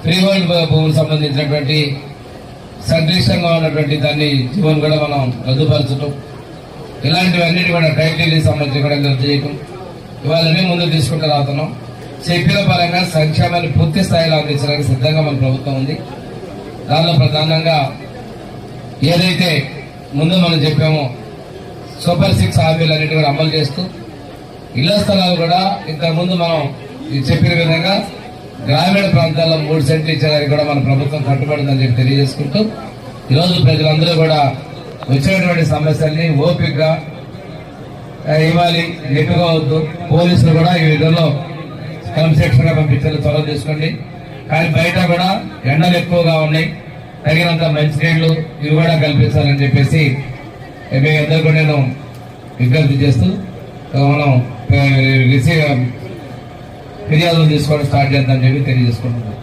Free hold భూములకు సంబంధించినటువంటి సంక్లిష్టంగా ఉన్నటువంటి దాన్ని జీవన్ కూడా మనం రద్దుపరచడం, ఇలాంటివన్నిటి కూడా టైటిల్ సంబంధించి కూడా రద్దు చేయటం, ఇవాళనే ముందుకు తీసుకుంటూ రాతున్నాం. చెప్పిన పరంగా సంక్షేమాన్ని పూర్తి స్థాయిలో అందించడానికి సిద్ధంగా మన ప్రభుత్వం ఉంది. దానిలో ప్రధానంగా ఏదైతే ముందు మనం చెప్పామో సూపర్ 6 హామీలన్నిటి కూడా అమలు చేస్తూ ఇళ్ల స్థలాలు కూడా ఇంతకుముందు మనం చెప్పిన విధంగా గ్రామీణ ప్రాంతాల్లో 3 సెంట్లు ఇచ్చేదానికి కూడా మన ప్రభుత్వం కట్టుబడిందని చెప్పి తెలియజేసుకుంటూ ఈరోజు ప్రజలందరూ కూడా వచ్చినటువంటి సమస్యల్ని ఓపికగా ఇవ్వాలి, ఎక్కువగా వద్దు. పోలీసులు కూడా ఈ విధంలో క్రమశిక్షణగా పంపించాలి, చొరవ తీసుకోండి. కానీ బయట కూడా ఎండలు ఎక్కువగా ఉన్నాయి, తగినంత మంచినీళ్లు ఇవి కూడా కల్పించాలని చెప్పేసి మీ అందరికీ నేను విజ్ఞప్తి చేస్తూ మనం ఫిర్యాదులు తీసుకోవడం స్టార్ట్ చేద్దామని చెప్పి తెలియజేసుకుంటున్నాం.